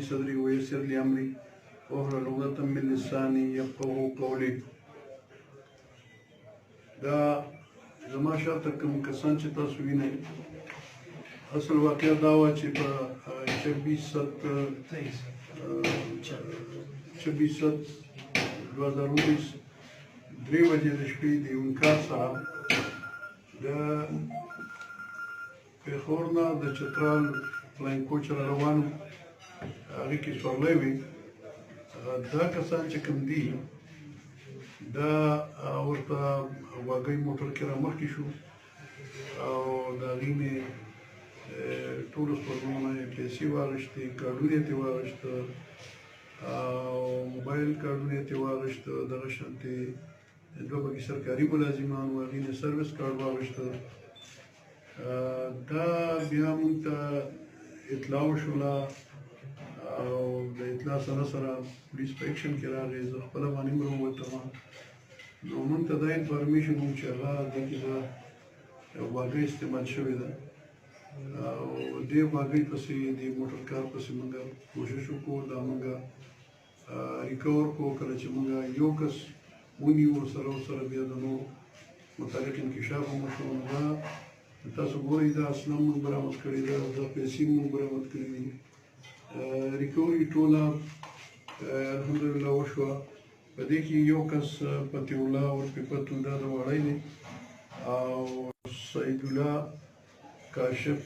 صدري ويسر لي أمري واحلل عقدة من لساني يفقهوا قولي. دا زما شاته کوم کسان چې تاسو وینئ اصل واقعه دا وه چې په 26/7/2019 3 بجې د شپې د یو انکار سره د پېښور نه د چترال فلاین کوچ را روان و، هغې کې سورلی وې. دا کسان چې کوم دي دا ورته واګۍ موټر کې را مخکې شو او د هغې نه ټولو سپرمونه یې پیسې واخیستې، کارډونه یې ترې واخیسته او موبایل کارډونه یې ترې واخیسته، دغه شانتې دوه پکې سرکاري ملازمان وو، هغې نه سروس کارډ واخیسته. دا بیا موږ ته اطلاع وشوله او د اطلاع سره سره پولیس په ایکشن کې راغی. زه خپله باندې هم راووتم نو موږ ته دا انفارمیشن وو چې هغه دې کې دا واګۍ استعمال شوې ده او دې واګۍ پسې دې موټر کار پسې موږ کوشش وکړو دا موږ ریکور کړو. کله چې موږ یو کس ونیو ورسره بیا د نور متعلق انکشاف هم وشو. نو دا تاسو ګورئ دا اسناد موږ برآمد کړي ده، دا پیسې موږ برآمد کړي دي. ریکوري ټوله الحمدلله وشوه. په دې کې یو کس فتح الله ورپېپتو دا د وړی دی او سعید الله کاشف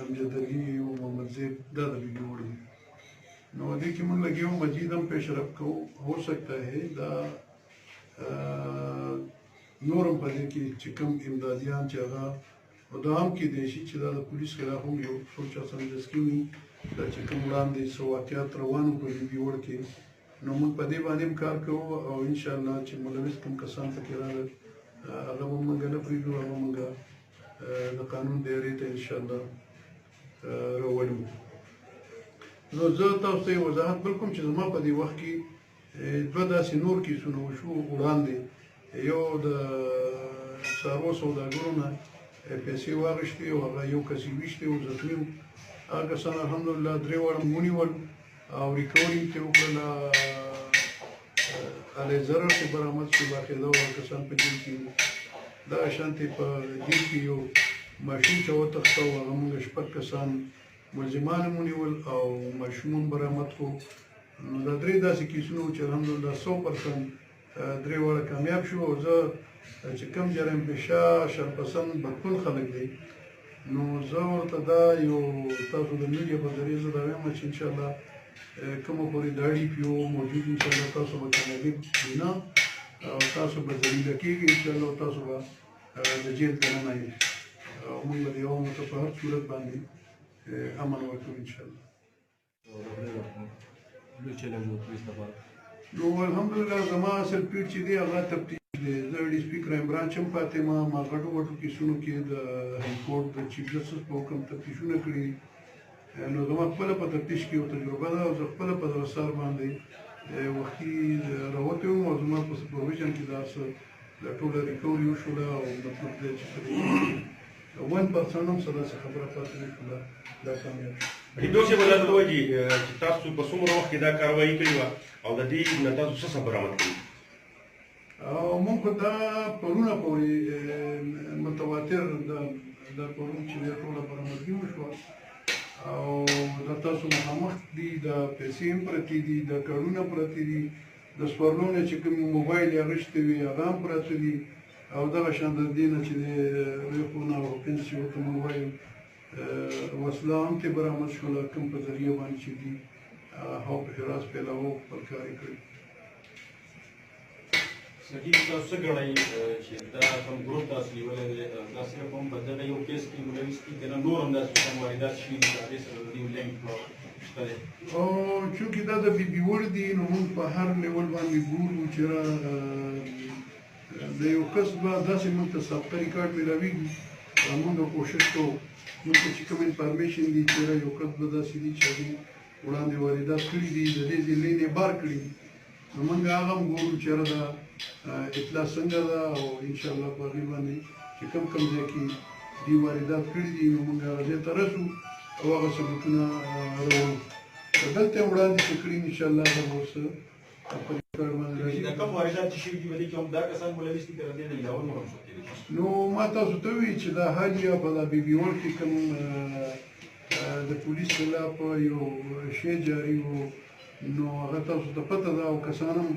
امجد علي او محمد زیب دا د ویډیو وړ دی. نو دې کې موږ لګیا یو مزید هم پیشرفت کوو. ہو سکتا ہے دا نور هم په دې کې چې کوم امدادیان چې هغه دا هم کیدای شي چې دا د پولیس خلاف هم یو څوک سمجسګي وي دا چې کوم وړاندې څه واقعات روان وو په دې ویډیو کې. نو موږ په دې باندې هم کار کوو او انشاءالله چې ملوث کوم کسان پکې راغلل هغه به موږ نه پرېږدو، هغه موږ د قانون دایرې ته انشاءالله راولو. نو زه تاسو ته یې وضاحت بل کوم چې زما په دې وخت کې دوه داسې نور کیسونه وشو وړاندې. یو د څاروو سوداګرو نه پیسې واخیستې او هغه یو کس یې ویشتی و، زخمي و. هغه کسان الحمدلله درې واړه ونیول او ریکوري یې ترې وکړله، الی ضرر ترې برآمد شو، باقاعده هغه کسان په جیل کې وو. دغه شانتې په جیل کې یو ماشین چې وتښته و هغه موږ شپږ کسان ملزمان هم ونیول او ماشوم هم برآمد کړو. نو دا درې داسې کیسونه وو چې الحمدلله 100% درې واړه کامیاب شو. او زه چې کوم جرم پیشه شرپسند بدخون خلک دی نو زه ورته دا یو تاسو د میډیا په ذریعه زه دا وایم چې انشاءالله کومه پورې دا ډیپیو موجود انشاءالله تاسو به کامیابي وینه او تاسو به ذلیله کېږئ انشاءالله او تاسو به د جیل دننه یې او موږ به د یو ته په هر صورت باندې امن ورکوو انشاءالله. نو الحمدلله زما اصل پیډ چې دی هغه تفتیش دی. زه ډي سي پي کرایم برانچ هم پاتې ما غټو غټو کیسونو کې د های کورټ د چیف جسټس په حکم تفتیشونه کړي. نو زما خپله په تفتیش کې یو تجربه ده او زه خپله په دغه سر باندې وختي راوتی وم او زما په سپرویژن کې دا څه دا ټوله ریکوري وشوله او مطلب دی چې 1% هم څه داسې خبره پاتې نه شوله، دا کامیاب شو. دوی چې ولا ته وایي چې تاسو په څومره وخت کې دا کاروایي کړې وه او د دې نه تاسو څه برآمد کړي؟ موږ خو دا پرونه پورې متواتر دا پرون چې دی ټوله برآمدګي وشوه او دا تاسو مخامخ دي، دا پیسې هم پرتې دي، دا کارډونه پرتې دي، د سپرلو نه چې کوم موبایل یې اخیستی وي هغه هم پراته دي او دغه شان د دې نه چې دی ریفونه او پنس چې ورته موږ وایو وسله هم ترې برآمد شوله کوم په ذریعه باندې چې دي هغه په حراس پیلاوه خپل کار یې کړی. صحیح تاسو څه ګڼئ چې دا کوم ګروپ تاسو نیولی دی دا صرف هم په دغه یو کیس کې ملوث دي که نه نور هم داسې کوم واردات شوي دي چې هغې سره د دې لینک شته دی؟ چونکې دا د بي بي وړ دي نو موږ په هر لیول باندې ګورو چې د یو کس به داسې موږ ته سابقه ریکارډ میلاویږي موږ کوشش کوو موږ ته چې کوم انفارمیشن دي چې یو کس به داسې دي چې هغې وړاندې واردات کړي دي د دې ضلعې نه بار کړي دي نو موږ هغه هم ګورو چې دا اطلاع څنګه ده او انشاءالله په هغې باندې چې کوم ځای کې دي واردات کړي دي نو موږ هغه ځای ته رسو او هغه ثبوتونه راوړو. دلته وړاندې چې کړي ان شاء الله به اوس په ریکارډ باندې راځي. دا کوم واردات چې شوي دي په دې کې هم دا کسان ملوث دي که د دې نه علاوه نور هم څوک کېدای شي؟ نو ما تاسو ته وی چې دا حاج یا په دا بیبي ور کې کوم د پولیس خلاف یو شی جاری وو، نو هغه تاسو ته پته ده او کسان هم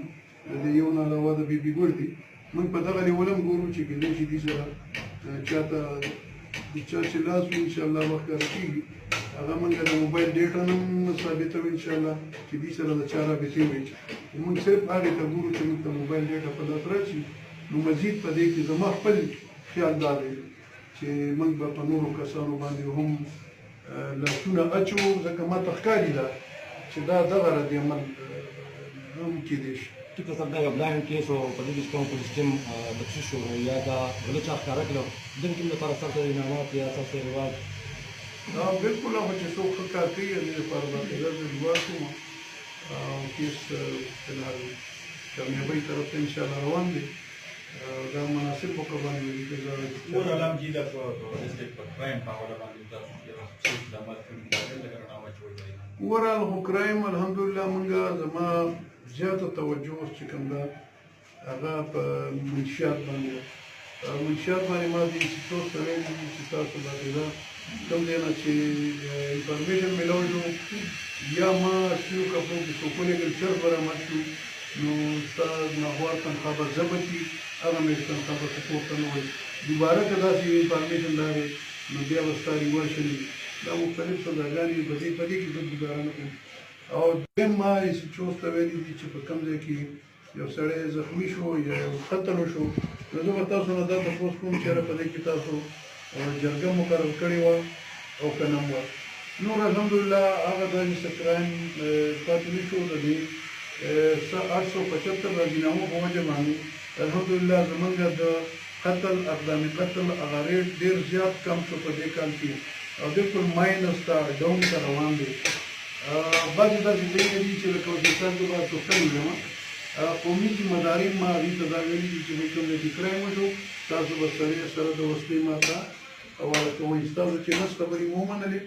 د یو نه علاوه د بیبي ګور دي. موږ په دغه لیول هم ګورو چې کېدای شي دې سره چاته د چا چې لاس وي ان شاء الله وښکاره کېږي. هغه موږ د موبایل ډیټا نه هم ثابتوو ان شاء الله چې دې سره د چا رابطې وي. موږ صرف هغې ته ګورو چې موږ ته موبایل ډیټا په لاس راشي. نو مزید په دې کې زما خپل خیال دا دی چې موږ به په نورو کسانو باندې هم لاسونه اچو، ځکه ما ته ښکاري ده چې دا دغه رد عمل هم کېدای شي. ټیک سر دا بلایند کیس او په دې کې کوم پولیس ټیم بخښي شو یا دا بل چا ښکاره کړو دغه کوم لپاره سره انعامات یا تاسو ریواج؟ دا بالکل هغه چې څوک ښه کار کوي هغې لپاره باقاعده زه دعا کوم او کیس فلحال کامیابۍ طرف ته انشاءالله روان دی. دا مناسب موقع باندې ولیکل نور علام جي د ډسټرکټ په کرایم په حواله باندې تاسو چې اقدامات کړي دي دا لکه رڼا واچوئ. اوورال خو کرایم الحمدلله موږ زما زیاته توجه اوس چې کوم ده هغه په منشیات باندې ده. منشیات باندې ما دې انسټیټیوټ ته ویلي دي چې تاسو باقاعده کوم ځای نه چې انفارمیشن میلاو شو یا ما شروع کړو چې څوک ولېږل چرګ برآمد شو نو ستا ناخوار تنخوا به ضبط وي، هغه مې تنخوا به څه پورته نه وایي. دوباره که داسې انفارمیشن لرې نو بیا به ستا ریواج شوي. دا مختلف سزاګانې په دې کې زه ګزاره نه کوم. او دویم ما انسټیټیوټ ته ویلي دي چې په کوم ځای کې یو سړی زخمي شو یا یو قتل وشو نو زه به تاسو نه دا تپوس کوم چې یاره په دې کې تاسو جرګه مقرر کړې وه او که نه وه. نور الحمدلله هغه داسې څه کرایم پاتې نه شو. د دې 875 راجینامو په وجه باندې الحمدلله زمونږ د قتل اقدام قتل هغه ریټ ډېر زیات کم شو په دې کال کې او بالکل ماینس ته ډاون ته روان دی. بعضې داسې ځایونه دي چې لکه وزیرستان کې به څوکۍ ویلم قومي ذمهداري ما هغې ته دا ویلي دي چې موږ کوم ځای کې کرایم وشو تاسو به سره د وسلې ماته حواله کوئ. ستاسو چې لس خبرې مو ومنلې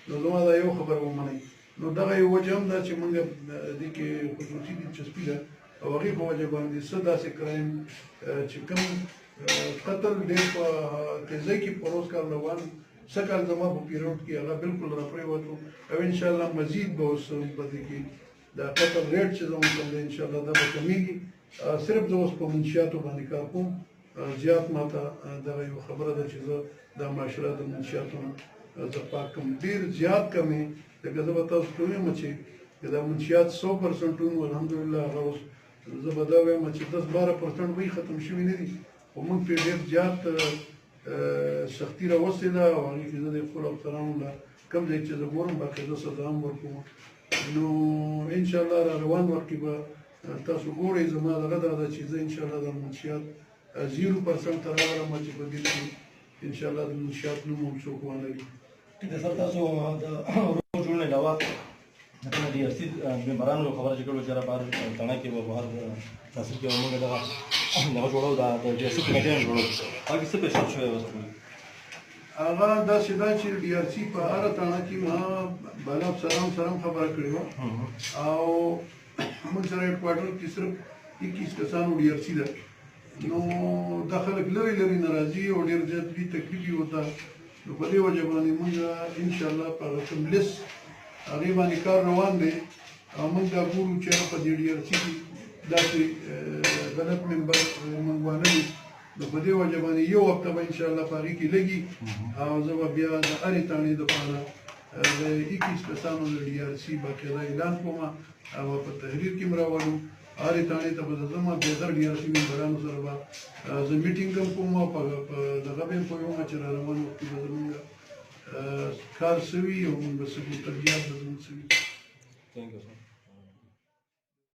نو زما دا یو خبره ومنئ. نو دغه یو وجه هم ده چې موږ دې کې خصوصي دلچسپي ده او هغې په وجه باندې څه داسې کرایم چې کوم قتل ډېر په تیزۍ کې په روز کال روان څه کال زما په پیریوډ کې هغه بالکل راپرېوتو او انشاءالله مزید به اوس په دې کې دا قتل ریټ چې زموږ کوم دی انشاءالله دا به کمیږي. صرف زه اوس په منشیاتو باندې کار کوم. زیات ماته دغه یو خبره ده چې زه دا معاشره د منشیاتو نه زه پاک کوم. ډېر زیات کمې لکه زه به تاسو ته ویم چې دا منشیات 100% وو الحمدلله هغه اوس زه به دا وایم چې 10-12% به ختم شوي نه دي خو موږ پرې ډېر زیات سختي راوستې ده او هغې کې زه د خپلو افسرانو له کوم ځای چې زه ګورم باقاعده سزا هم ورکوم. نو انشاءالله را روان وخت کې به تاسو ګورئ زما دغه دا ده چې زه انشاءالله د منشیات 0% ته راغلم چې په دې کې انشاءالله د منشیات نوم هم څوک وانه لري. ټیک ده سر تاسو د روغ جوړونې علاوه د ډي ار سي ممبرانو خبره چې کړو چې بهر تڼه کې به بهر تحصیل کې موږ دغه جوړو دا د ډي ار سي کمیټیان جوړو هغې څه پیښ شوی اوس هغه داسې ده چې ډي ار سي په هره تاڼه کې ما بالا افسرانو سره هم خبره کړې وه او موږ سره هیډکواټر کې صرف 21 کسانو ډي ار سي ده. نو دا خلک لرې لرې نه راځي او ډېر زیات دي تکلیف یې ورته. نو په دې وجه باندې موږ انشاءالله په هغه کوم لیست هغې باندې کار روان دی او موږ دا ګورو چې هغه په دې ډي ار سي کې داسې غلط ممبر موږ وانه نو په دې وجه باندې یو هفته به انشاءالله په هغې کې لګي او زه به بیا د هرې تاڼې دپاره د 21 کسانو د ډي ار سي باقاعده اعلان کوم او په تحریر کې م راولو. هرې تاڼې ته به زه ځم بهتر ډي ار سي ممبرانو سره به زه میټینګ هم کوم او په دغه به یې پوهوم چې را روان وخت کې به زمونږ کار څه وي او موږ به څه کوو تربیات به زموږ څه وي. تھینک یو سر.